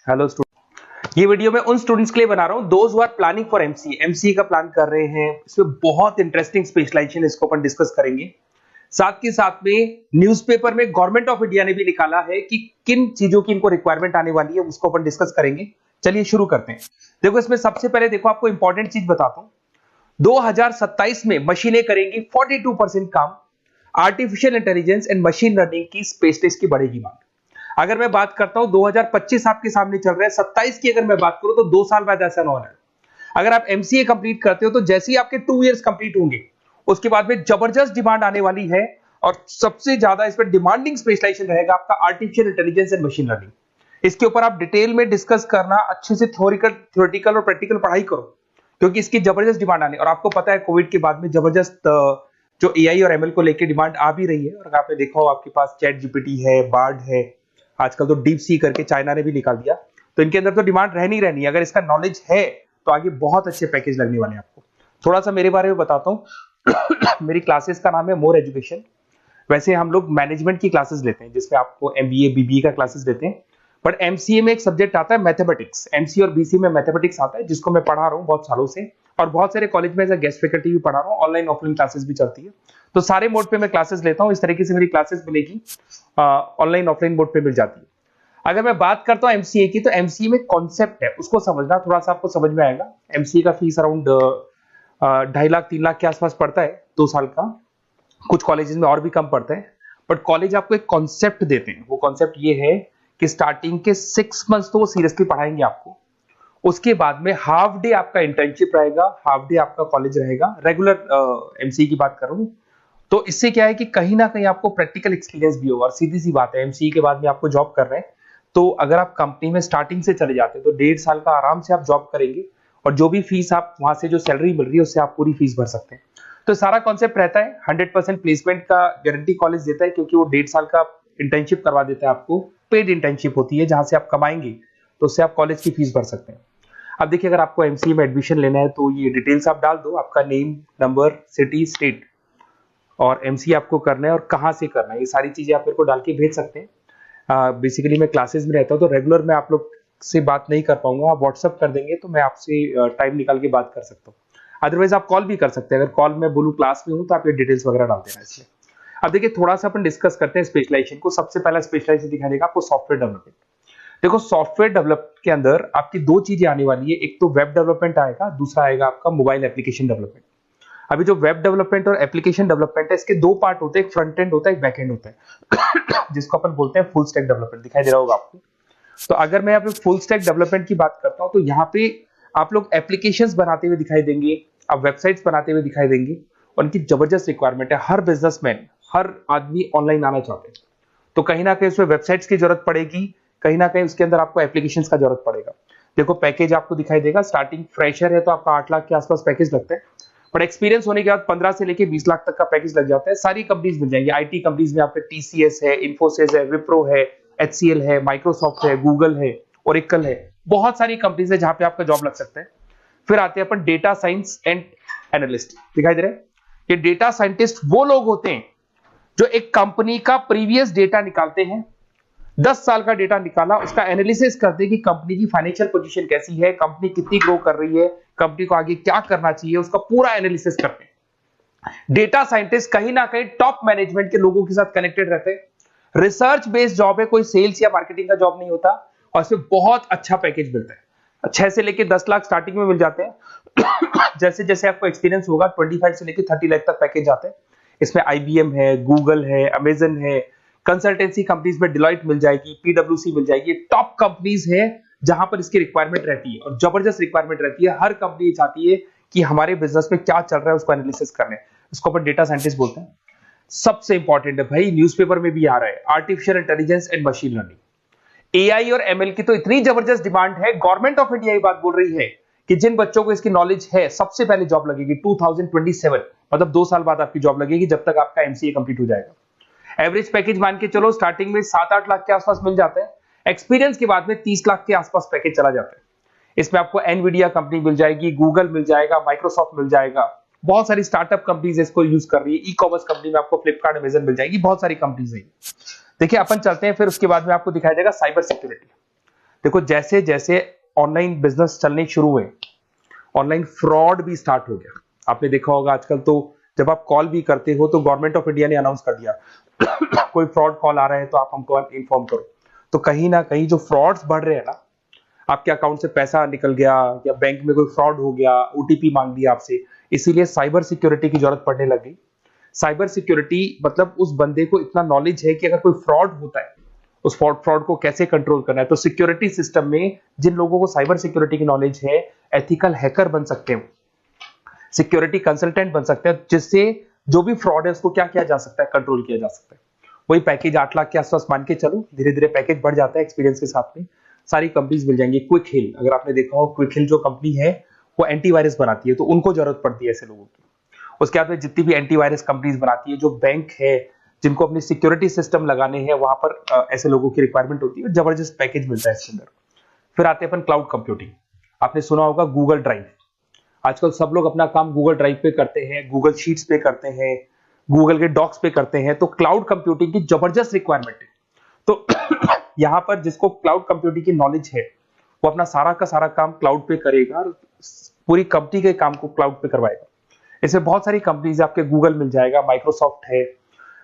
Hello student, ये video मैं उन स्टूडेंट्स के लिए बना रहा हूँ those who are planning for MCA MCA का प्लान कर रहे हैं। इसमें बहुत इंटरेस्टिंग स्पेशलाइजेशन इसको अपन डिस्कस करेंगे। साथ के साथ में न्यूज़पेपर में गवर्नमेंट ऑफ इंडिया ने भी निकाला है कि किन चीजों की इनको रिक्वायरमेंट आने वाली है, उसको अपन डिस्कस करेंगे। चलिए शुरू करते हैं। देखो इसमें सबसे पहले देखो आपको इंपॉर्टेंट चीज बताता हूँ। 2027 में मशीनें करेंगी 42% काम। Artificial intelligence and machine learning की स्पेशलिस्ट की बढ़ेगी मांग। अगर मैं बात करता हूं 2025 आपके सामने चल रहा है, 27 की अगर मैं बात करूं तो 2 साल बाद ऐसा होना है। अगर आप एमसीए कंप्लीट करते हो तो जैसे ही आपके 2 इयर्स कंप्लीट होंगे उसके बाद में जबरदस्त डिमांड आने वाली है। और सबसे ज्यादा इस पर डिमांडिंग स्पेशलाइजेशन रहेगा आपका artificial intelligence and machine learning. इसके ऊपर आप डिटेल में डिस्कस करना, अच्छे से थ्योरेटिकल और प्रैक्टिकल पढ़ाई करो, क्योंकि इसकी जबरदस्त डिमांड आने। और आपको पता है कोविड के बाद में जबरदस्त जो एआई और एमएल को लेकर डिमांड आ भी रही है। और आपने देखा हो आपके पास चैट जीपीटी है, बार्ड है, आजकल तो डीप सी करके चाइना ने भी निकाल दिया। तो इनके अंदर तो डिमांड रहनी रहनी है। अगर इसका नॉलेज है तो आगे बहुत अच्छे पैकेज लगने वाले हैं आपको। थोड़ा सा मेरे बारे में बताता हूँ। मेरी क्लासेस का नाम है मोर एजुकेशन। वैसे हम लोग मैनेजमेंट की क्लासेस लेते हैं जिसमें आपको एमबीए बीबीए का क्लासेस देते हैं। बट एमसीए में एक सब्जेक्ट आता है मैथमेटिक्स। एमसीए और बीसीए में मैथमेटिक्स आता है जिसको मैं पढ़ा रहा हूँ बहुत सालों से। और बहुत सारे कॉलेज में एज अ गेस्ट फैकल्टी भी पढ़ा रहा हूँ। ऑनलाइन ऑफलाइन क्लासेस भी चलती है। तो सारे मोड पे मैं क्लासेस लेता हूँ। इस तरीके से मेरी क्लासेस मिलेगी, ऑनलाइन ऑफलाइन मोड पे मिल जाती है। अगर मैं बात करता हूं एमसीए की, तो एमसीए में कॉन्सेप्ट है उसको समझना, थोड़ा सा आपको समझ में आएगा। एमसीए का फीस अराउंड 2.5 लाख 3 लाख के आसपास पड़ता है 2 साल का। कुछ कॉलेजेस में और भी कम पड़ता है। बट कॉलेज आपको एक कॉन्सेप्ट देते हैं। वो कॉन्सेप्ट ये है कि स्टार्टिंग के 6 मंथ्स तो वो सीरियसली पढ़ाएंगे आपको। उसके बाद में हाफ डे आपका इंटर्नशिप रहेगा, हाफ डे आपका कॉलेज रहेगा। रेगुलर एमसीए की बात कर रहा हूँ। तो इससे क्या है कि कहीं ना कहीं आपको प्रैक्टिकल एक्सपीरियंस भी होगा। और सीधी सी बात है, एमसीए के बाद में आपको जॉब कर रहे हैं तो अगर आप कंपनी में स्टार्टिंग से चले जाते हैं तो 1.5 साल का आराम से आप जॉब करेंगे। और जो भी फीस आप वहां से जो सैलरी मिल रही है उससे आप पूरी फीस भर सकते हैं। तो सारा कॉन्सेप्ट रहता है। 100% प्लेसमेंट का गारंटी कॉलेज देता है, क्योंकि वो 1.5 साल का इंटर्नशिप करवा देता है आपको। पेड इंटर्नशिप होती है जहां से आप कमाएंगे तो उससे आप कॉलेज की फीस भर सकते हैं। अब देखिए, अगर आपको एमसीए में एडमिशन लेना है तो ये डिटेल्स आप डाल दो, आपका नेम, नंबर, सिटी, स्टेट, और एमसीए आपको करना है और कहाँ से करना है। ये सारी चीजें आप मेरे को डाल के भेज सकते हैं। बेसिकली मैं क्लासेस में रहता हूँ तो रेगुलर मैं आप लोग से बात नहीं कर पाऊंगा। आप व्हाट्सअप कर देंगे तो मैं आपसे टाइम निकाल के बात कर सकता हूँ। अदरवाइज आप कॉल भी कर सकते हैं। अगर कॉल में बोलूँ क्लास में हूँ तो आप ये डिटेल्स वगैरह डाल देना इसमें। अब देखिए, थोड़ा सा अपन डिस्कस करते हैं स्पेशलाइजेशन को। सबसे पहला स्पेशलाइजेशन दिखाई देगा आपको सॉफ्टवेयर डेवलपमेंट। देखो, सॉफ्टवेयर डेवलप के अंदर आपकी 2 चीजें आने वाली है। एक तो वेब डेवलपमेंट आएगा, दूसरा आएगा आपका मोबाइल एप्लीकेशन डेवलपमेंट। अभी जो वेब डेवलपमेंट और एप्लीकेशन डेवलपमेंट है, इसके 2 पार्ट होते हैं। एक फ्रंट एंड होता है, एक बैक एंड होता है। जिसको अपन बोलते हैं फुल स्टैक डेवलपमेंट। दिखाई दे रहा होगा आपको। तो अगर मैं यहाँ पे फुल स्टैक डेवलपमेंट की बात करता हूँ तो यहाँ पे आप लोग एप्लीकेशंस बनाते हुए दिखाई देंगे, आप वेबसाइट्स बनाते हुए दिखाई देंगे। और उनकी जबरदस्त रिक्वायरमेंट है। हर बिजनेसमैन, हर आदमी ऑनलाइन आना चाहते हैं। तो कहीं ना कहीं उसमें वेबसाइट्स की जरूरत पड़ेगी, कहीं ना कहीं उसके अंदर आपको एप्लीकेशंस का जरूरत पड़ेगा। देखो, पैकेज आपको दिखाई देगा। स्टार्टिंग फ्रेशर है तो आपका 8 लाख के आसपास पैकेज लगता है। बट एक्सपीरियंस होने के बाद 15 से लेके 20 लाख तक का पैकेज लग जाता है। सारी कंपनीज मिल जाएंगी। आईटी कंपनीज में आपके टीसीएस है, इन्फोसिस है, विप्रो है, एचसीएल है, माइक्रोसॉफ्ट है, गूगल है, ओरेकल है। बहुत सारी कंपनीज है जहां पे आपका जॉब लग सकता है। फिर आते हैं अपन डेटा साइंस एंड एनालिस्ट। दिखाई दे रहा है? ये डेटा साइंटिस्ट वो लोग होते हैं जो एक कंपनी का प्रीवियस डेटा निकालते हैं। 10 साल का डेटा निकाला, उसका एनालिसिस करते हैं कि कंपनी की फाइनेंशियल पोजीशन कैसी है, कंपनी कितनी ग्रो कर रही है, कंपनी को आगे क्या करना चाहिए, उसका पूरा एनालिसिस करते हैं। डेटा साइंटिस्ट कहीं ना कहीं टॉप मैनेजमेंट के लोगों के साथ कनेक्टेड रहते हैं। रिसर्च बेस्ड जॉब है, कोई सेल्स या मार्केटिंग का जॉब नहीं होता। और इसमें बहुत अच्छा पैकेज मिलता है। 6 से लेके 10 लाख स्टार्टिंग में मिल जाते हैं। जैसे जैसे आपको एक्सपीरियंस होगा 25 से लेके 30 लाख तक पैकेज आते हैं। इसमें आईबीएम है, गूगल है, अमेजन है, कंसल्टेंसी कंपनीज में डिलॉयट मिल जाएगी, पीडब्ल्यूसी मिल जाएगी। टॉप कंपनीज है जहां पर इसकी रिक्वायरमेंट रहती है और जबरदस्त रिक्वायरमेंट रहती है। हर कंपनी चाहती है कि हमारे बिजनेस में क्या चल रहा है उसको एनालिसिस करने। इसको अपन डेटा साइंटिस्ट बोलते हैं। सबसे इंपॉर्टेंट है भाई, न्यूज़पेपर में भी आ रहा है, artificial intelligence and machine learning. AI और एमएल की तो इतनी जबरदस्त डिमांड है। गवर्नमेंट ऑफ इंडिया ये बात बोल रही है कि जिन बच्चों को इसकी नॉलेज है सबसे पहले जॉब लगेगी 2027, मतलब 2 साल बाद आपकी जॉब लगेगी जब तक आपका एमसीए कंप्लीट हो जाएगा। एवरेज पैकेज मान के चलो स्टार्टिंग में 7-8 लाख के आसपास मिल जाते हैं। एक्सपीरियंस के बाद में 30 लाख के आसपास पैकेज चला जाता है। इसमें आपको एनवीडिया कंपनी मिल जाएगी, गूगल मिल जाएगा, माइक्रोसॉफ्ट मिल जाएगा। बहुत सारी स्टार्टअप कंपनीज इसको यूज कर रही है। ई कॉमर्स कंपनी में आपको फ्लिपकार्ट, अमेजन मिल जाएगी। बहुत सारी कंपनीज है। देखिए, अपन चलते हैं फिर उसके बाद में आपको दिखाई देगा साइबर सिक्योरिटी। देखो जैसे जैसे ऑनलाइन बिजनेस चलने शुरू हुए, ऑनलाइन फ्रॉड भी स्टार्ट हो गया। आपने देखा होगा आजकल तो जब आप कॉल भी करते हो तो गवर्नमेंट ऑफ इंडिया ने अनाउंस कर दिया कोई फ्रॉड कॉल आ रहा है तो आप हमको इन्फॉर्म करो। तो कहीं ना कहीं जो फ्रॉड्स बढ़ रहे हैं ना, आपके अकाउंट से पैसा निकल गया या बैंक में कोई फ्रॉड हो गया, ओटीपी मांग दिया आपसे, इसीलिए साइबर सिक्योरिटी की जरूरत पड़ने लगी। साइबर सिक्योरिटी मतलब उस बंदे को इतना नॉलेज है कि अगर कोई फ्रॉड होता है उस फ्रॉड को कैसे कंट्रोल करना है। तो सिक्योरिटी सिस्टम में जिन लोगों को साइबर सिक्योरिटी की नॉलेज है, एथिकल हैकर बन सकते हैं, सिक्योरिटी कंसल्टेंट बन सकते हैं, जिससे जो भी फ्रॉड है उसको क्या किया जा सकता है, कंट्रोल किया जा सकता है। वही पैकेज 8 लाख के आसपास मान के चलो, धीरे धीरे पैकेज बढ़ जाता है एक्सपीरियंस के साथ में। सारी कंपनीज मिल जाएंगी। क्विक हिल, अगर आपने देखा हो, क्विक हिल जो कंपनी है वो एंटीवायरस बनाती है, तो उनको जरूरत पड़ती है ऐसे लोगों की। उसके बाद में जितनी भी एंटीवायरस कंपनीज बनाती है, जो बैंक है जिनको अपनी सिक्योरिटी सिस्टम लगाने हैं, वहां पर ऐसे लोगों की रिक्वायरमेंट होती है। जबरदस्त पैकेज मिलता है इसके अंदर। फिर आते हैं अपन क्लाउड कंप्यूटिंग। आपने सुना होगा गूगल ड्राइव। आजकल सब लोग अपना काम गूगल ड्राइव पे करते हैं, गूगल शीट्स पे करते हैं, गूगल के डॉक्स पे करते हैं। तो क्लाउड कंप्यूटिंग की जबरदस्त रिक्वायरमेंट है। तो यहां पर जिसको क्लाउड कंप्यूटिंग की नॉलेज है वो अपना सारा का सारा काम क्लाउड पे करेगा और पूरी कंपनी के काम को क्लाउड पे करवाएगा। इसमें बहुत सारी कंपनीज, आपके गूगल मिल जाएगा, माइक्रोसॉफ्ट है,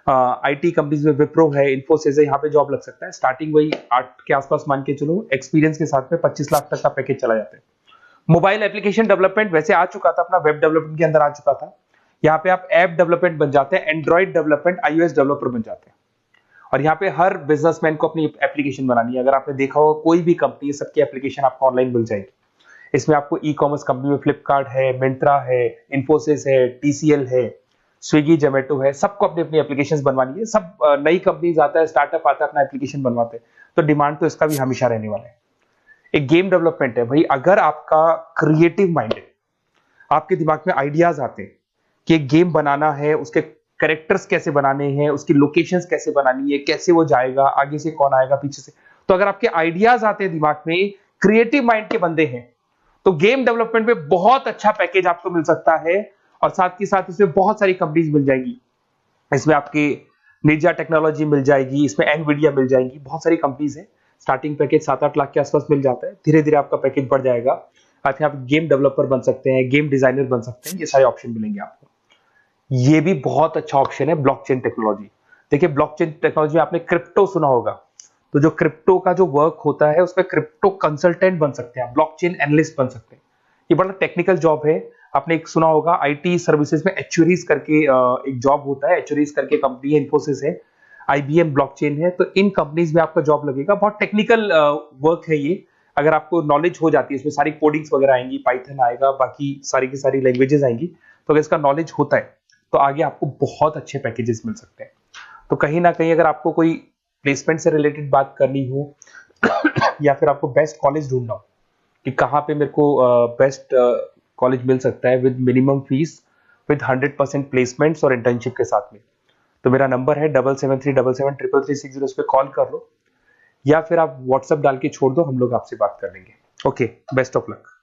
आईटी कंपनीज में विप्रो है, इन्फोसिस है, यहाँ पे जॉब लग सकता है। स्टार्टिंग वही 8 के आसपास मान के चलो, एक्सपीरियंस के साथ में 25 लाख तक का पैकेज चला जाता है। मोबाइल एप्लीकेशन डेवलपमेंट वैसे आ चुका था, अपना वेब डेवलपमेंट के अंदर आ चुका था। यहाँ पे आप ऐप डेवलपमेंट बन जाते हैं, एंड्रॉइड डेवलपमेंट, आईओएस डेवलपर बन जाते हैं। और यहाँ पे हर बिजनेसमैन को अपनी एप्लीकेशन बनानी है। अगर आपने देखा हो कोई भी कंपनी, सबकी एप्लीकेशन आपको ऑनलाइन मिल जाएगी। इसमें आपको ई कॉमर्स कंपनी में फ्लिपकार्ट है, मिंत्रा है, इन्फोसिस है, टीसीएल है, स्विगी, जोमेटो है, सबको अपनी अपनी एप्लीकेशन बनवानी है। सब नई कंपनीज आता है, स्टार्टअप आता है, अपना एप्लीकेशन बनवाते हैं। तो डिमांड तो इसका भी हमेशा रहने वाला है। एक गेम डेवलपमेंट है भाई। अगर आपका क्रिएटिव माइंड है, आपके दिमाग में आइडियाज आते हैं कि एक गेम बनाना है, उसके कैरेक्टर्स कैसे बनाने हैं, उसकी लोकेशंस कैसे बनानी है, कैसे वो जाएगा, आगे से कौन आएगा, पीछे से, तो अगर आपके आइडियाज आते हैं दिमाग में, क्रिएटिव माइंड के बंदे हैं, तो गेम डेवलपमेंट में बहुत अच्छा पैकेज आपको मिल सकता है। और साथ ही साथ इसमें बहुत सारी कंपनीज मिल जाएंगी। इसमें आपकी निंजा टेक्नोलॉजी मिल जाएगी, इसमें एनवीडिया मिल जाएंगी, बहुत सारी कंपनीज है। स्टार्टिंग पैकेज 7-8 लाख के आसपास मिल जाता है। धीरे धीरे आपका पैकेज बढ़ जाएगा। आप गेम डेवलपर बन सकते हैं, गेम डिजाइनर बन सकते हैं, ये सारे ऑप्शन मिलेंगे आपको। ये भी बहुत अच्छा ऑप्शन है ब्लॉकचेन टेक्नोलॉजी। देखिए ब्लॉकचेन टेक्नोलॉजी में आपने क्रिप्टो सुना होगा, तो जो क्रिप्टो का जो वर्क होता है उसमें क्रिप्टो कंसल्टेंट बन सकते हैं, ब्लॉकचेन एनालिस्ट बन सकते हैं। ये बड़ा टेक्निकल जॉब है। आपने एक सुना होगा आईटी सर्विसेज में एचुरीज करके एक जॉब होता है, एचुरीज करके कंपनी है, इन्फोसिस है, आईबीएम ब्लॉकचेन है। तो इन कंपनीज में आपका जॉब लगेगा। बहुत टेक्निकल वर्क है ये। अगर आपको नॉलेज हो जाती है, इसमें सारी कोडिंग्स वगैरह आएंगी, पाइथन आएगा, बाकी सारी की सारी लैंग्वेजेस आएंगी। तो अगर इसका नॉलेज होता है तो आगे आपको बहुत अच्छे पैकेजेस मिल सकते हैं। तो कहीं ना कहीं अगर आपको कोई प्लेसमेंट से रिलेटेड बात करनी हो या फिर आपको बेस्ट कॉलेज ढूंढना हो कि कहाँ पे मेरे को बेस्ट कॉलेज मिल सकता है with minimum fees, with 100% placements और इंटर्नशिप के साथ में, तो मेरा नंबर है 7737733360। उस पर कॉल कर लो या फिर आप व्हाट्सएप डाल के छोड़ दो, हम लोग आपसे बात कर लेंगे। Okay, best of luck.